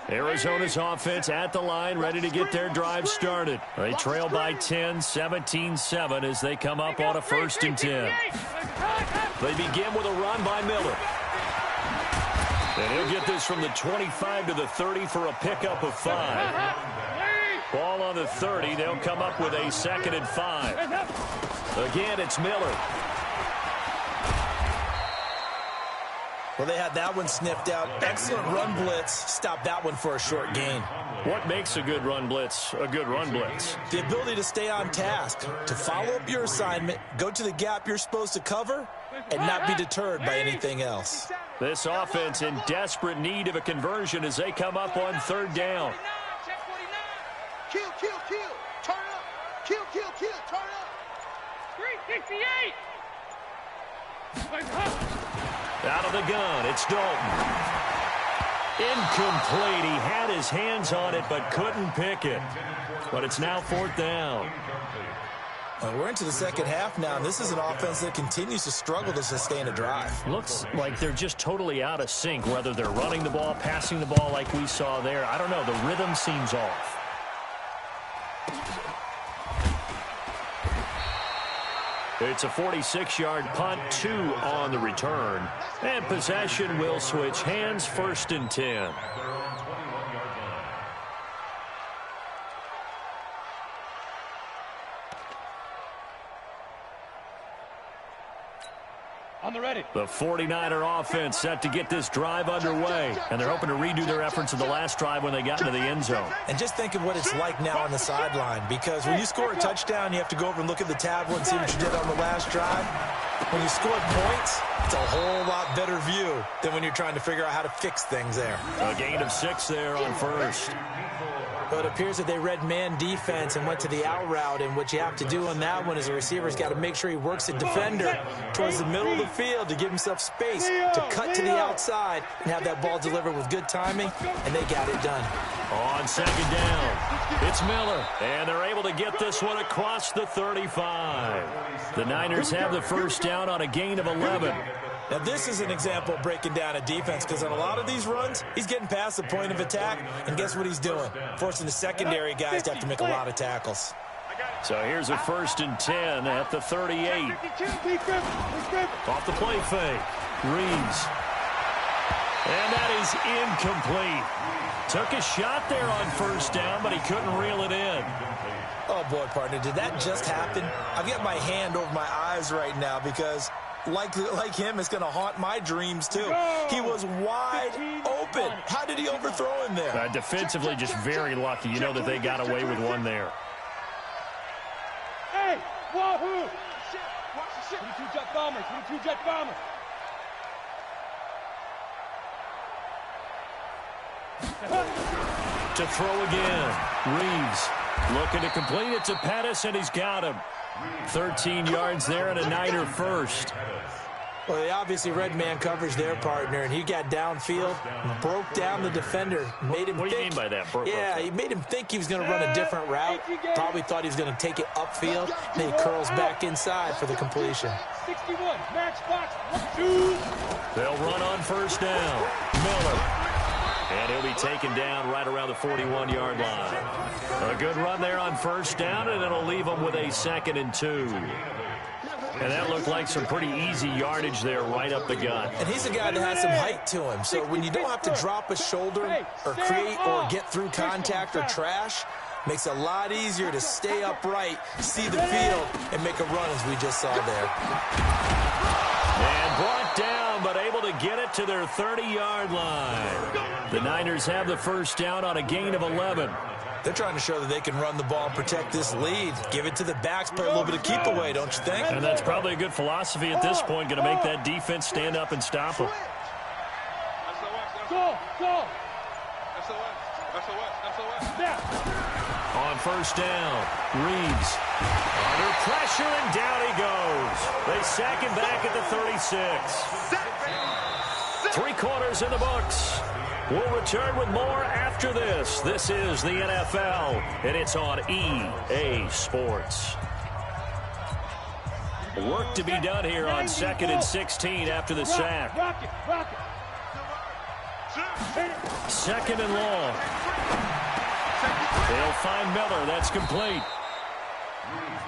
Arizona's offense at the line, ready to get their drive started. They trail by 10, 17-7 as they come up on a 1st and 10. They begin with a run by Miller. And he'll get this from the 25 to the 30 for a pickup of 5. Ball on the 30. They'll come up with a 2nd and 5. Again, it's Miller. Well, they had that one sniffed out. Excellent run blitz. Stop that one for a short gain. What makes a good run blitz a good run blitz? The ability to stay on task, to follow up your assignment, go to the gap you're supposed to cover, and not be deterred by anything else. This offense in desperate need of a conversion as they come up on 3rd down. Kill, turn up. Kill, turn up. 368. Out of the gun, it's Dalton. Incomplete. He had his hands on it but couldn't pick it. But it's now 4th down. Well, we're into the 2nd half now, and this is an offense that continues to struggle to sustain a drive. Looks like they're just totally out of sync, whether they're running the ball, passing the ball like we saw there. I don't know. The rhythm seems off. It's a 46-yard punt, 2 on the return. And possession will switch hands, 1st and 10. On the ready. The 49er offense set to get this drive underway. And they're hoping to redo their efforts in the last drive when they got into the end zone. And just think of what it's like now on the sideline, because when you score a touchdown, you have to go over and look at the tablet and see what you did on the last drive. When you score points, it's a whole lot better view than when you're trying to figure out how to fix things there. A gain of 6 there on 1st. But it appears that they read man defense and went to the out route, and what you have to do on that one is the receiver's got to make sure he works the defender towards the middle of the field to give himself space to cut to the outside and have that ball delivered with good timing, and they got it done. On 2nd down, it's Miller, and they're able to get this one across the 35. The Niners have the 1st down on a gain of 11. Now, this is an example of breaking down a defense, because on a lot of these runs, he's getting past the point of attack, and guess what he's doing? Forcing the secondary guys to have to make a lot of tackles. So here's a 1st and 10 at the 38. Off the play fake. Reeves. And that is incomplete. Took a shot there on 1st down, but he couldn't reel it in. Oh, boy, partner, did that just happen? I've got my hand over my eyes right now because like him, it's going to haunt my dreams, too. He was wide open. How did he overthrow him there? Defensively, just very lucky. You know that they got away with one there. Hey, wahoo! Watch the shit. 22 jet bombers, 22 jet bombers. To throw again. Reeves looking to complete it to Pettis, and he's got him. 13 yards there and a Niner 1st. Well, they obviously read man coverage their partner, and he got downfield, broke down the defender, made him What do you think, mean by that? he made him think he was going to run a different route. Probably thought he was going to take it upfield. Then he curls back inside for the completion. 61, matchbox, 1, 2. They'll run on 1st down. Miller. And he'll be taken down right around the 41-yard line. A good run there on 1st down, and it'll leave them with a 2nd and 2. And that looked like some pretty easy yardage there right up the gut. And he's a guy that has some height to him. So when you don't have to drop a shoulder or create or get through contact or trash, makes it a lot easier to stay upright, see the field, and make a run as we just saw there. And brought down, but able to get it to their 30-yard line. The Niners have the 1st down on a gain of 11. They're trying to show that they can run the ball and protect this lead. Give it to the backs, play a little bit of keep away, don't you think? And that's probably a good philosophy at this point, going to make that defense stand up and stop them. Go! On 1st down, Reeves under pressure, and down he goes. They sack him back at the 36. 3 quarters in the books. We'll return with more after this. This is the NFL, and it's on EA Sports. Work to be done here on 2nd and 16 after the sack. Second and long. They'll find Miller. That's complete.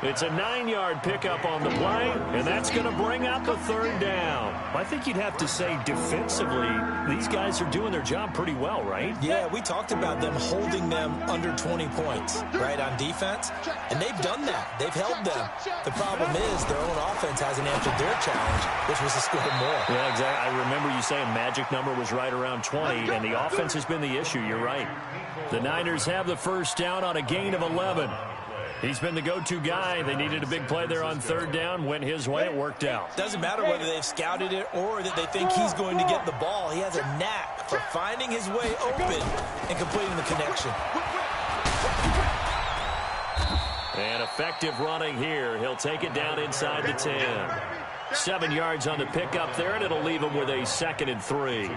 It's a 9-yard pickup on the play, and that's going to bring up a third down. I think you'd have to say defensively, these guys are doing their job pretty well, right? Yeah, we talked about them holding them under 20 points, right, on defense, and they've done that. They've held them. The problem is their own offense hasn't answered their challenge, which was to score more. Yeah, exactly. I remember you saying magic number was right around 20, and the offense has been the issue. You're right. The Niners have the first down on a gain of 11. He's been the go-to guy. They needed a big play there on third down. Went his way. It worked out. Doesn't matter whether they've scouted it or that they think he's going to get the ball. He has a knack for finding his way open and completing the connection. And effective running here. He'll take it down inside the 10. 7 yards on the pickup there, and it'll leave him with a 2nd and 3.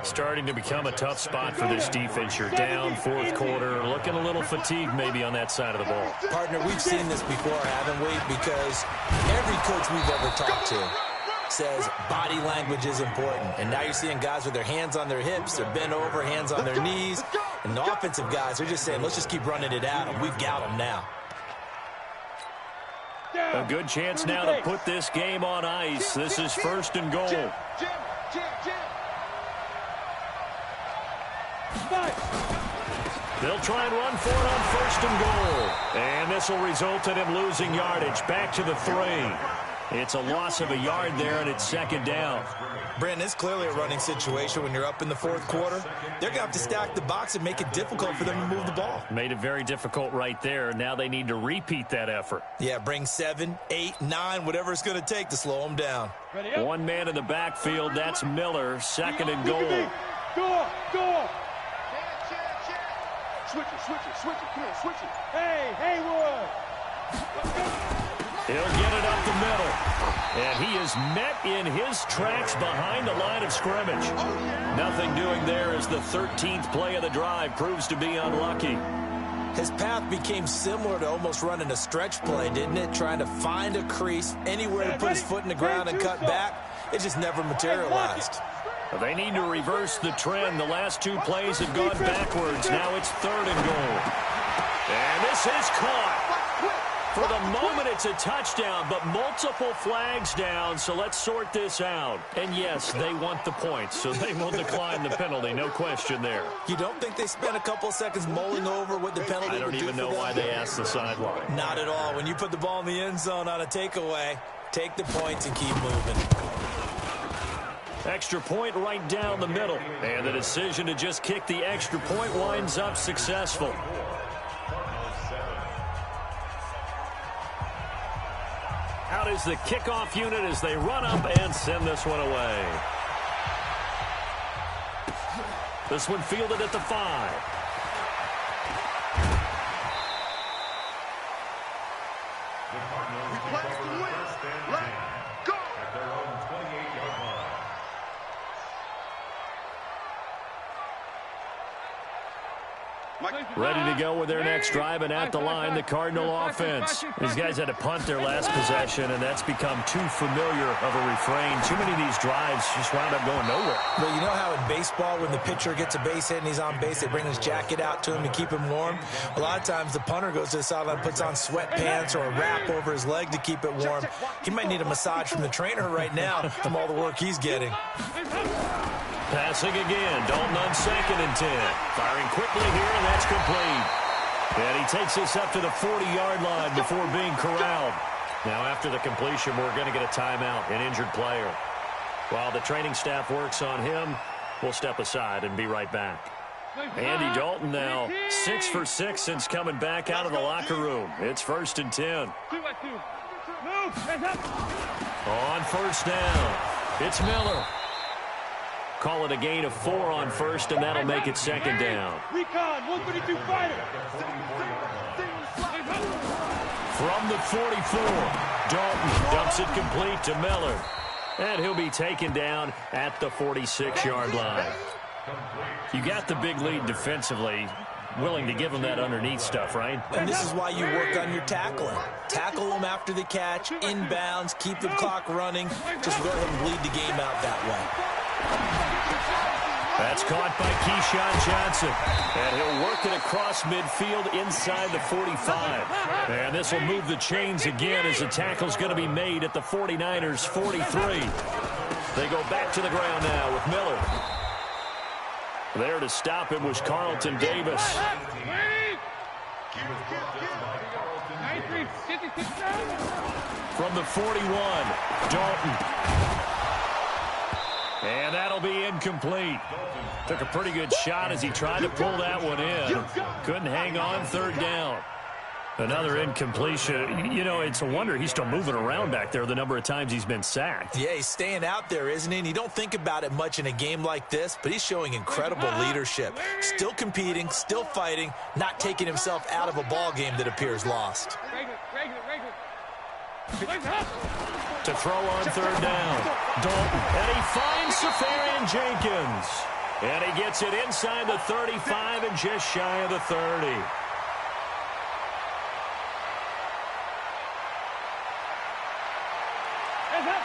Starting to become a tough spot for this defense. You're down fourth quarter, looking a little fatigued maybe on that side of the ball. Partner, we've seen this before, haven't we? Because every coach we've ever talked to says body language is important. And now you're seeing guys with their hands on their hips, they're bent over, hands on their knees. And the offensive guys are just saying, let's just keep running it at them. We've got them now. A good chance now to put this game on ice. This is 1st and goal. They'll try and run for it on 1st and goal. And this will result in him losing yardage. Back to the 3. It's a loss of a yard there, and it's 2nd down. Brandon, it's clearly a running situation when you're up in the fourth quarter. They're going to have to stack the box and make it difficult for them to move the ball. Made it very difficult right there. Now they need to repeat that effort. Yeah, bring 7, 8, 9, whatever it's going to take to slow them down. One man in the backfield. That's Miller. 2nd and goal. Go. Switch it. Come on, switch it. Hey, Haywood. He'll get it up the middle. And he is met in his tracks behind the line of scrimmage. Nothing doing there as the 13th play of the drive proves to be unlucky. His path became similar to almost running a stretch play, didn't it? Trying to find a crease, anywhere to put his foot in the ground and cut back. It just never materialized. They need to reverse the trend. The last 2 plays have gone backwards. Now it's 3rd and goal. And this is caught. For the moment, it's a touchdown, but multiple flags down, so let's sort this out. And yes, they want the points, so they will decline the penalty, no question there. You don't think they spent a couple of seconds mulling over what the penalty would do? I don't even know why they asked the sideline. Not at all. When you put the ball in the end zone on a takeaway, take the points and keep moving. Extra point right down the middle. And the decision to just kick the extra point winds up successful. Out is the kickoff unit as they run up and send this one away. This one fielded at the 5. Ready to go with their next drive, and at the line, the Cardinal offense. These guys had to punt their last possession, and that's become too familiar of a refrain. Too many of these drives just wound up going nowhere. Well, you know how in baseball, when the pitcher gets a base hit and he's on base, they bring his jacket out to him to keep him warm? A lot of times, the punter goes to the sideline, puts on sweatpants or a wrap over his leg to keep it warm. He might need a massage from the trainer right now from all the work he's getting. Passing again. Dalton on 2nd and 10. Firing quickly here, and that's complete. And he takes this up to the 40-yard line before being corralled. Now, after the completion, we're going to get a timeout, an injured player. While the training staff works on him, we'll step aside and be right back. Andy Dalton now 6 for 6 since coming back out of the locker room. It's 1st and 10. On 1st down, it's Miller. Call it a gain of 4 on 1st, and that'll make it 2nd down. Recon, 132 fighter. From the 44, Dalton dumps it complete to Miller. And he'll be taken down at the 46-yard line. You got the big lead defensively. Willing to give them that underneath stuff, right? And this is why you work on your tackling. Tackle them after the catch, inbounds, keep the clock running. Just go ahead and bleed the game out that way. That's caught by Keyshawn Johnson. And he'll work it across midfield inside the 45. And this will move the chains again as the tackle's going to be made at the 49ers' 43. They go back to the ground now with Miller. There to stop him was Carlton Davis. From the 41, Dalton. And that'll be incomplete. Took a pretty good shot as he tried to pull that one in. Couldn't hang on, third down. Another incompletion. You know, it's a wonder he's still moving around back there the number of times he's been sacked. Yeah, he's staying out there, isn't he? And you don't think about it much in a game like this, but he's showing incredible leadership. Still competing, still fighting, not taking himself out of a ball game that appears lost. To throw on third down, Dalton. And he finds Safarian Jenkins. And he gets it inside the 35 and just shy of the 30.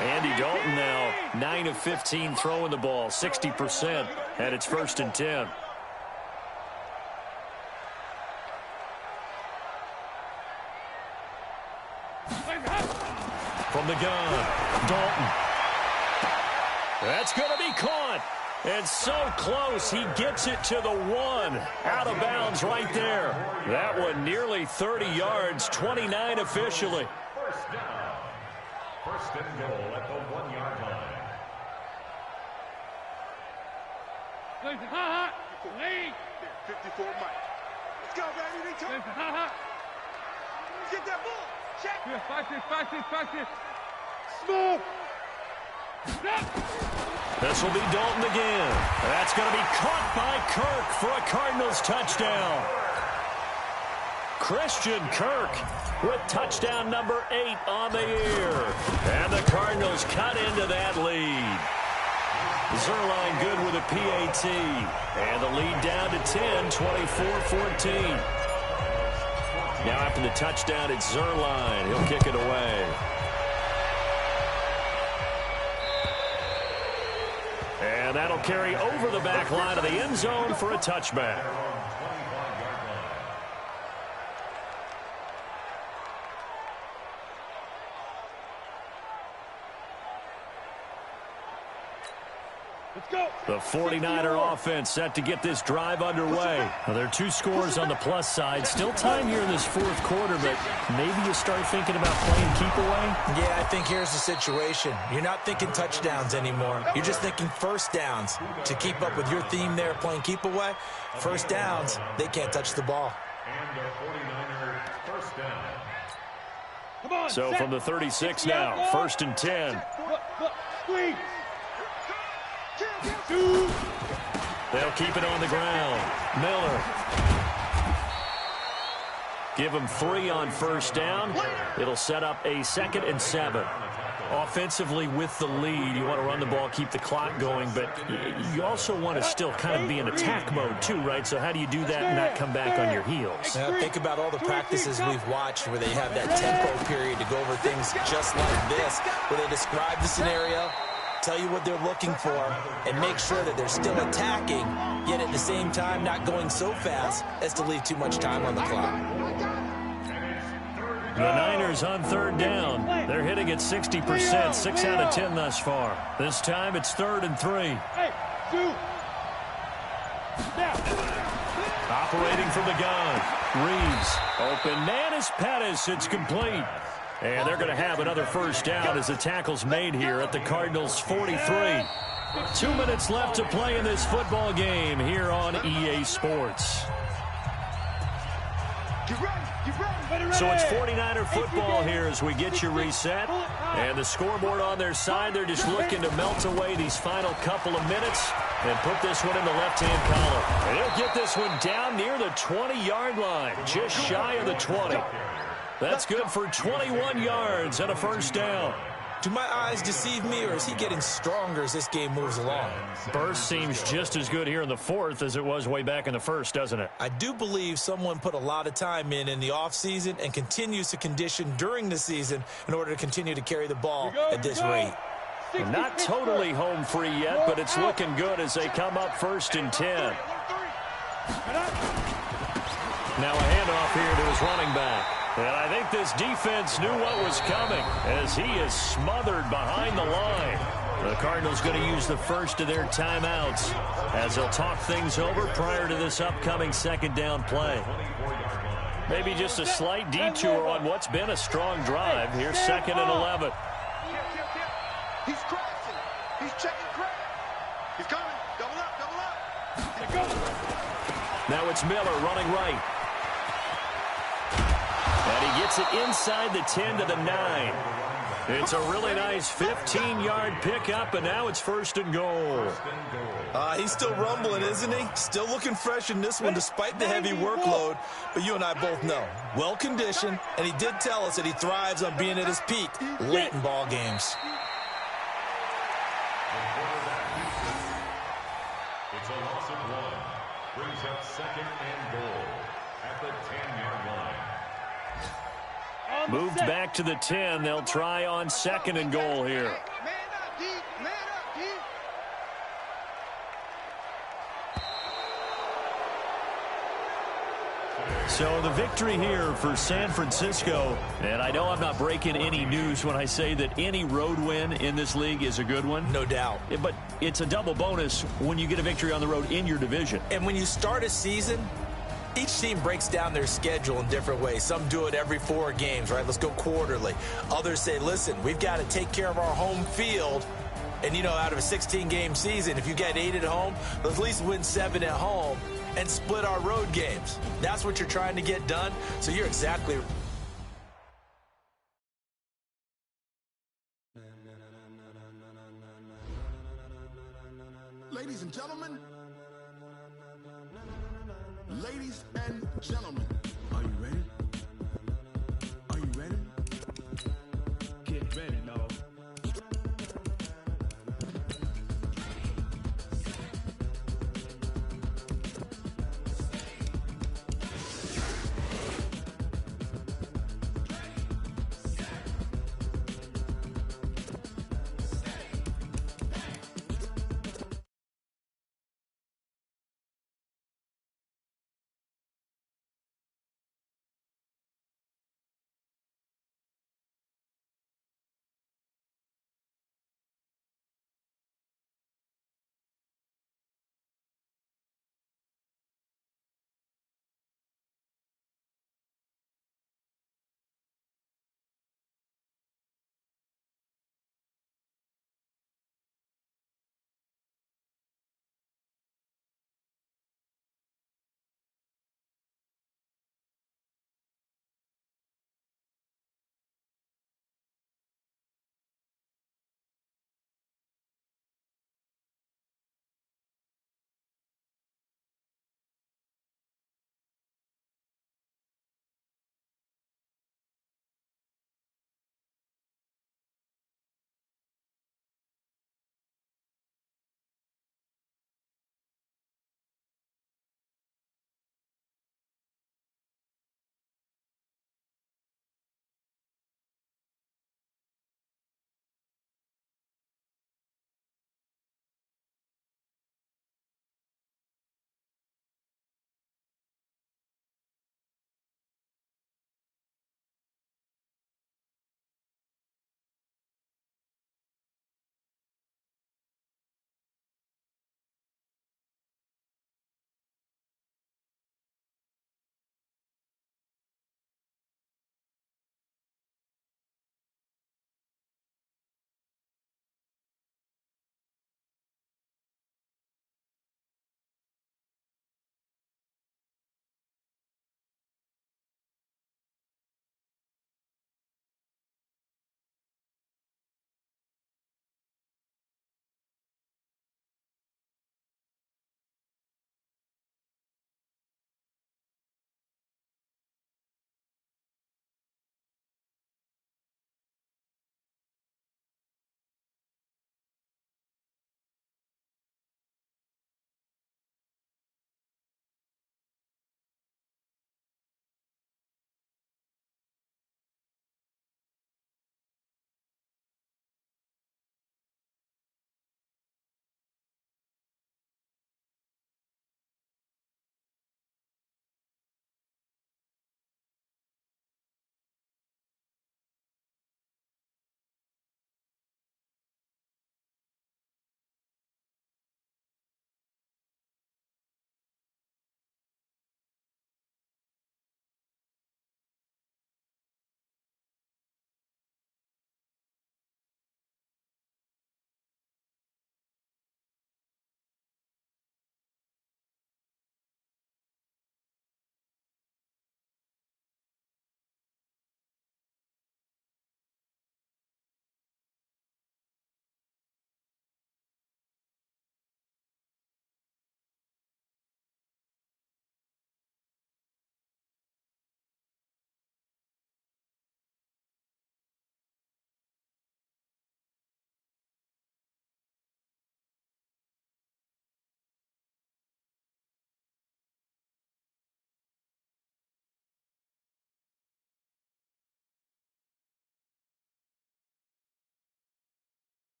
Andy Dalton now 9 of 15 throwing the ball, 60%, and it's 1st and 10. From the gun, Dalton. That's going to be caught. And so close, he gets it to the 1. Out of bounds right there. That one nearly 30 yards, 29 officially. First down. First and goal at the 1-yard line. Lead. 54 Mike. Let's go, baby. Get that ball. Check. Fight this. Smooth. This will be Dalton again. That's going to be caught by Kirk for a Cardinals touchdown. Christian Kirk with touchdown number 8 on the year. And the Cardinals cut into that lead. Zerline good with a PAT. And the lead down to 10, 24-14. Now after the touchdown, it's Zerline. He'll kick it away. And that'll carry over the back line of the end zone for a touchback. The 49er offense set to get this drive underway. Now, there are 2 scores on the plus side. Still time here in this 4th quarter, but maybe you start thinking about playing keep away? Yeah, I think here's the situation. You're not thinking touchdowns anymore. You're just thinking first downs. To keep up with your theme there, playing keep away, first downs, they can't touch the ball. And the 49ers first down. So from the 36 now, 1st and 10. Squeeze. They'll keep it on the ground. Miller. Give him 3 on first down. It'll set up a 2nd and 7. Offensively with the lead, you want to run the ball, keep the clock going, but you also want to still kind of be in attack mode too, right? So how do you do that and not come back on your heels? Now, think about all the practices we've watched where they have that tempo period to go over things just like this, where they describe the scenario, tell you what they're looking for, and make sure that they're still attacking, yet at the same time not going so fast as to leave too much time on the clock. The Niners on third down. They're hitting at 60%, 6 out of 10 thus far. This time it's 3rd and 3. Operating from the gun. Reeves. Open man is Pettis. It's complete. And they're going to have another first down as the tackle's made here at the Cardinals' 43. 2 minutes left to play in this football game here on EA Sports. So it's 49er football here as we get you reset. And the scoreboard on their side, they're just looking to melt away these final couple of minutes and put this one in the left-hand column. And he'll get this one down near the 20-yard line, just shy of the 20. That's good for 21 yards and a first down. Do my eyes deceive me, or is he getting stronger as this game moves along? Burst seems just as good here in the 4th as it was way back in the 1st, doesn't it? I do believe someone put a lot of time in the offseason and continues to condition during the season in order to continue to carry the ball at this rate. Not totally home free yet, but it's looking good as they come up 1st and 10. Now a handoff here to his running back. And I think this defense knew what was coming as he is smothered behind the line. The Cardinals going to use the first of their timeouts as they'll talk things over prior to this upcoming 2nd down play. Maybe just a slight detour on what's been a strong drive. Here's 2nd and 11. He's crashing. He's checking crack. He's coming. Double up, double up. Now it's Miller running right. And he gets it inside the 10 to the 9. It's a really nice 15-yard pickup, and now it's 1st and goal. He's still rumbling, isn't he? Still looking fresh in this one despite the heavy workload. But you and I both know, well-conditioned, and he did tell us that he thrives on being at his peak late in ball games. It's a loss of 1. Brings up 2nd and goal at the 10-yard line. Moved back to the 10. They'll try on 2nd and goal here. Man up, D. Man up, D. So the victory here for San Francisco. And I know I'm not breaking any news when I say that any road win in this league is a good one. No doubt. But it's a double bonus when you get a victory on the road in your division. And when you start a season, each team breaks down their schedule in different ways. Some do it every 4 games, right? Let's go quarterly. Others say, listen, we've got to take care of our home field. And, you know, out of a 16-game season, if you get 8 at home, let's at least win 7 at home and split our road games. That's what you're trying to get done. So you're exactly